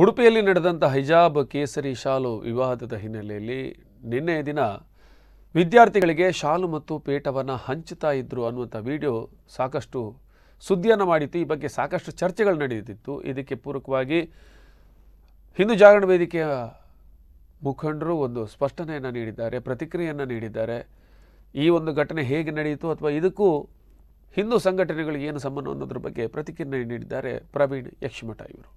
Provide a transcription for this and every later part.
ಉಡುಪಿಯಲ್ಲಿ ನಡೆದಂಥ ಹಿಜಾಬ್ ಕೇಸರಿ ಶಾಲು ವಿವಾದದ ಹಿನ್ನೆಲೆಯಲ್ಲಿ ನಿನ್ನೆ ದಿನ ವಿದ್ಯಾರ್ಥಿಗಳಿಗೆ ಶಾಲು ಮತ್ತು ಪೇಟವನ್ನು ಹಂಚುತ್ತಾ ಇದ್ದರು ಅನ್ನುವಂಥ ವಿಡಿಯೋ ಸಾಕಷ್ಟು ಸುದ್ದಿಯನ್ನು ಮಾಡಿತ್ತು. ಈ ಬಗ್ಗೆ ಸಾಕಷ್ಟು ಚರ್ಚೆಗಳು ನಡೆಯುತ್ತಿತ್ತು. ಇದಕ್ಕೆ ಪೂರಕವಾಗಿ ಹಿಂದೂ ಜಾಗರಣ ವೇದಿಕೆಯ ಮುಖಂಡರು ಒಂದು ಸ್ಪಷ್ಟನೆಯನ್ನು ನೀಡಿದ್ದಾರೆ, ಪ್ರತಿಕ್ರಿಯೆಯನ್ನು ನೀಡಿದ್ದಾರೆ. ಈ ಒಂದು ಘಟನೆ ಹೇಗೆ ನಡೆಯಿತು ಅಥವಾ ಇದಕ್ಕೂ ಹಿಂದೂ ಸಂಘಟನೆಗಳಿಗೆ ಏನು ಸಂಬಂಧ ಅನ್ನೋದ್ರ ಬಗ್ಗೆ ಪ್ರತಿಕ್ರಿಯೆ ನೀಡಿದ್ದಾರೆ ಪ್ರವೀಣ್ ಯಕ್ಷಮಠ ಇವರು.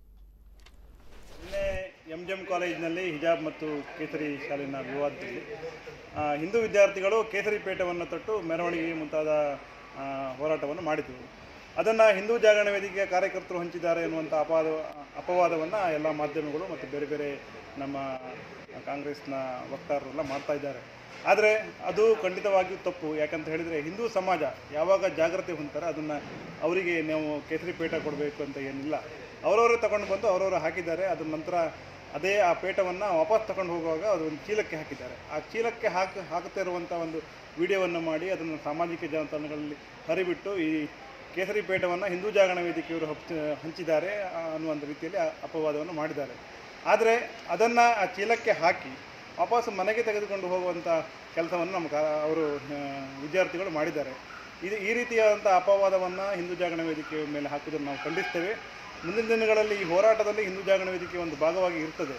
MGM ಕಾಲೇಜಿನಲ್ಲಿ ಹಿಜಾಬ್ ಮತ್ತು ಕೇಸರಿ ಶಾಲಿನ ವಿವಾದದಲ್ಲಿ ಹಿಂದೂ ವಿದ್ಯಾರ್ಥಿಗಳು ಕೇಸರಿ ಪೇಟವನ್ನು ತೊಟ್ಟು ಮೆರವಣಿಗೆ ಮುಂತಾದ ಹೋರಾಟವನ್ನು ಮಾಡಿದರು. ಅದನ್ನು ಹಿಂದೂ ಜಾಗರಣ ವೇದಿಕೆಯ ಕಾರ್ಯಕರ್ತರು ಹಂಚಿದ್ದಾರೆ ಎನ್ನುವಂಥ ಅಪವಾದವನ್ನು ಎಲ್ಲ ಮಾಧ್ಯಮಗಳು ಮತ್ತು ಬೇರೆ ಬೇರೆ ನಮ್ಮ ಕಾಂಗ್ರೆಸ್ನ ವಕ್ತಾರರೆಲ್ಲ ಮಾಡ್ತಾ ಇದ್ದಾರೆ. ಆದರೆ ಅದು ಖಂಡಿತವಾಗಿಯೂ ತಪ್ಪು. ಯಾಕಂತ ಹೇಳಿದರೆ ಹಿಂದೂ ಸಮಾಜ ಯಾವಾಗ ಜಾಗೃತಿ ಹೊಂದ್ತಾರೆ ಅದನ್ನು ಅವರಿಗೆ ನಾವು ಕೇಸರಿ ಪೇಟ ಕೊಡಬೇಕು ಅಂತ ಏನಿಲ್ಲ. ಅವರವರೇ ತಗೊಂಡು ಬಂದು ಅವರವರು ಹಾಕಿದ್ದಾರೆ. ಅದರ ನಂತರ ಅದೇ ಆ ಪೇಟವನ್ನು ವಾಪಸ್ ತಗೊಂಡು ಹೋಗುವಾಗ ಅದೊಂದು ಚೀಲಕ್ಕೆ ಹಾಕಿದ್ದಾರೆ. ಆ ಚೀಲಕ್ಕೆ ಹಾಕುತ್ತಾ ಇರುವಂಥ ಒಂದು ವಿಡಿಯೋವನ್ನು ಮಾಡಿ ಅದನ್ನು ಸಾಮಾಜಿಕ ಜಾಲತಾಣಗಳಲ್ಲಿ ಹರಿಬಿಟ್ಟು ಈ ಕೇಸರಿ ಪೇಟವನ್ನು ಹಿಂದೂ ಜಾಗರಣ ವೇದಿಕೆಯವರು ಹಂಚಿದ್ದಾರೆ ಅನ್ನುವಂಥ ರೀತಿಯಲ್ಲಿ ಅಪವಾದವನ್ನು ಮಾಡಿದ್ದಾರೆ. ಆದರೆ ಅದನ್ನು ಆ ಚೀಲಕ್ಕೆ ಹಾಕಿ ವಾಪಸ್ ಮನೆಗೆ ತೆಗೆದುಕೊಂಡು ಹೋಗುವಂಥ ಕೆಲಸವನ್ನು ಅವರು ವಿದ್ಯಾರ್ಥಿಗಳು ಮಾಡಿದ್ದಾರೆ. ಈ ರೀತಿಯಾದಂಥ ಅಪವಾದವನ್ನು ಹಿಂದೂ ಜಾಗರಣ ವೇದಿಕೆಯ ಮೇಲೆ ಹಾಕುವುದನ್ನು ನಾವು ಖಂಡಿಸ್ತೇವೆ. ಮುಂದಿನ ದಿನಗಳಲ್ಲಿ ಈ ಹೋರಾಟದಲ್ಲಿ ಹಿಂದೂ ಜಾಗರಣ ವೇದಿಕೆ ಒಂದು ಭಾಗವಾಗಿ ಇರ್ತದೆ.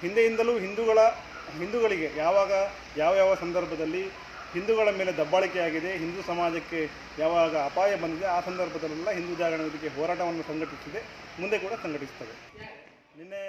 ಹಿಂದೆಯಿಂದಲೂ ಹಿಂದೂಗಳಿಗೆ ಯಾವ ಸಂದರ್ಭದಲ್ಲಿ ಹಿಂದೂಗಳ ಮೇಲೆ ದಬ್ಬಾಳಿಕೆಯಾಗಿದೆ, ಹಿಂದೂ ಸಮಾಜಕ್ಕೆ ಯಾವಾಗ ಅಪಾಯ ಬಂದಿದೆ ಆ ಸಂದರ್ಭದಲ್ಲೆಲ್ಲ ಹಿಂದೂ ಜಾಗರಣ ವೇದಿಕೆ ಹೋರಾಟವನ್ನು ಸಂಘಟಿಸಿದೆ, ಮುಂದೆ ಕೂಡ ಸಂಘಟಿಸ್ತದೆ. ನಿನ್ನೆ